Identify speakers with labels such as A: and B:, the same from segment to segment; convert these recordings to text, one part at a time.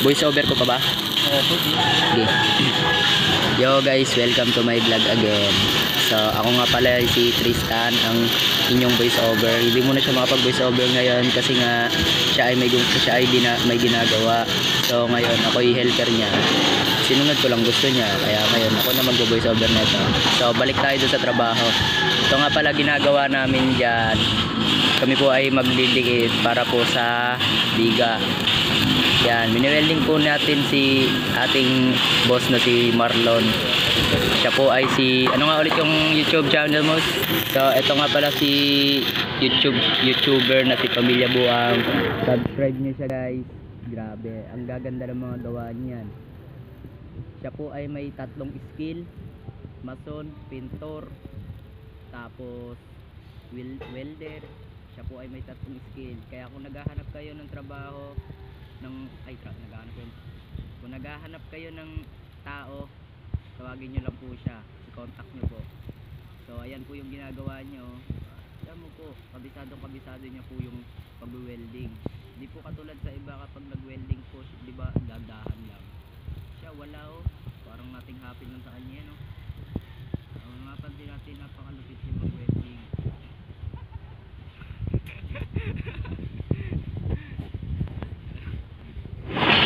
A: Voice over ko pa ba? Okay. Yo guys, welcome to my vlog again. So ako nga pala si Tristan, ang inyong voice over. Hindi muna siya makapag voice over ngayon kasi nga siya ay may ginagawa. So ngayon ako yung helper niya. Sinunod ko lang gusto niya, kaya ngayon ako na mag-voice over nito. So balik tayo doon sa trabaho. Ito nga pala ginagawa namin diyan. Kami po ay magdidikit para po sa biga. Yan, mini-welding po natin si ating boss na si Marlon. Siya po ay si, ano nga ulit yung YouTube channel mo? So, ito nga pala si YouTuber na si Pamilya Buang. Subscribe niyo siya guys. Grabe, ang gaganda ng mga gawa niyan. Siya po ay may 3 skill. Mason, pintor, tapos welder. Siya po ay may 3 skill. Kaya kung naghahanap kayo ng trabaho, kung naghahanap kayo ng tao, tawagin nyo lang po siya, i-contact nyo po. So ayan po yung ginagawa nyo. Alam mo po, kabisado niya po yung pag-welding. Hindi po katulad sa iba kapag nag-welding po, di ba, dadahan lang. Siya wala oh, parang nating happy lang sa kanya no. Mapansin natin napakalupit yung mag-welding.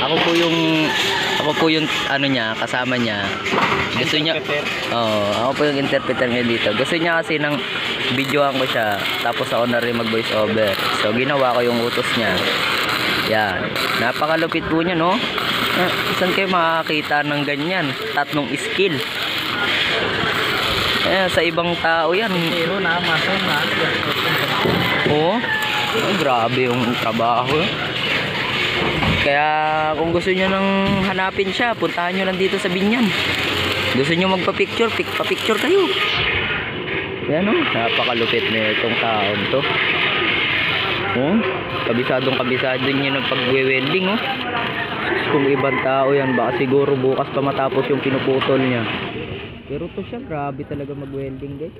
A: Ako po yung ano niya, kasama niya. Gusto niya, ako po yung interpreter niya dito. Gusto niya kasi ng videoan ko siya, tapos ako na rin mag voice over. So ginawa ko yung utos niya. Yan, napakalupit po niya no. Saan kayo makakita ng ganyan? 3 skill. Sa ibang tao yan.
B: Pero na, mason na.
A: Oo. Grabe yung trabaho. Kaya kung gusto nyo nang hanapin siya, puntahan nyo lang dito sa Binyan. Gusto nyo magpa-picture, pa-picture kayo. Yan o, napakalupit na itong taon to. Kabisado nyo ng pag-welding o. Kung ibang tao yan, baka siguro bukas pa matapos yung pinuputol niya. Pero to siya, grabe talaga mag-welding guys.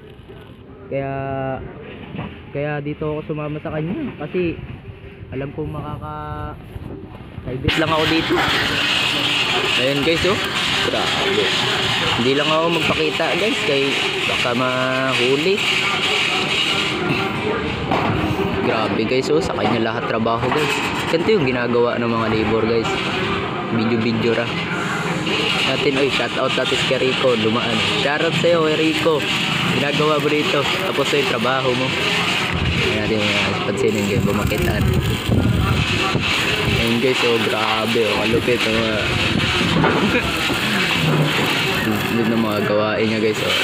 A: Kaya dito ako sumama sa kanya. Kasi alam kong kaibit lang ako dito. Ayun guys oh, grabe. Hindi lang ako magpakita guys, kay baka mahuli. Grabe guys oh, sa kanya lahat trabaho guys. Ganito yung ginagawa ng mga labor guys. Video ra natin. Oy, shout out natin kay Rico Dumaan. Shout out sa'yo Rico, ginagawa mo dito, tapos yung trabaho mo. Ayan natin pansinin guys, bumakitaan. Ayun guys oh, grabe oh, malupit oh. Doon na mga gawain niya guys oh.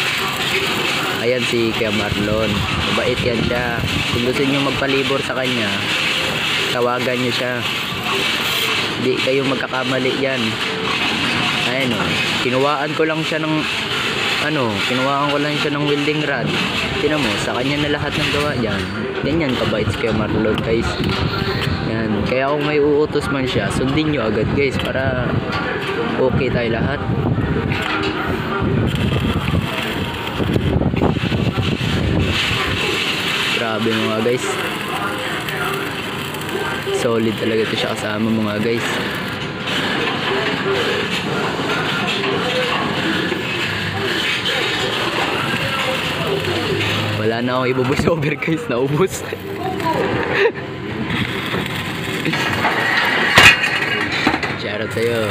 A: Ayan si Kuya Marlon, mabait yan siya. Kung gusto nyo magpalibor sa kanya, tawagan nyo siya, hindi kayo magkakamali yan. Ayun oh, kinuhaan ko lang siya ng welding rod. Tingnan mo, sa kanya na lahat ng gawa yan. Ganyan kabait si Kuya Marlon guys. Yan, kaya kung may uutos man siya, sundin nyo agad guys, para okay tayo lahat. Grabe mga guys, solid talaga ito siya kasama mga guys. Wala na akong ibubush over guys, naubos. Shoutout sa'yo.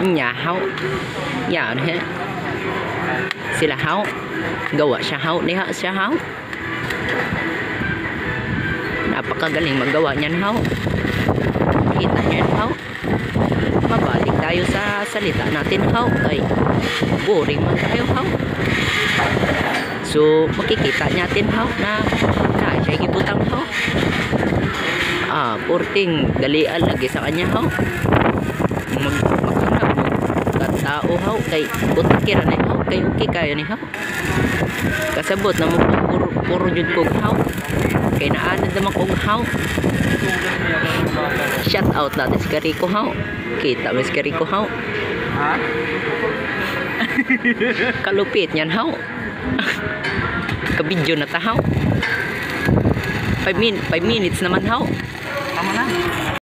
A: Nhà hậu nhà thế sila hậu gawa siya hậu diha siya hậu. Napakagaling maggawa niyan hậu. Kita niyan hậu. mabalik tayo sa salita natin how. Ay, boring man tayo how. So, makikita natin how na siya gibutang how. Porting dalian lagi sa kanya how. Maghanap mo tao how kay butakira ni how kay okay kayo ni how. Kasabot na mo puro jud kog how. Kay naanad naman kog how. Shout out natin si Kariko how. Kita mo si Kariko how. Ha? Kalupit niyan how. Kabidyo na ta how. 5 minutes naman how.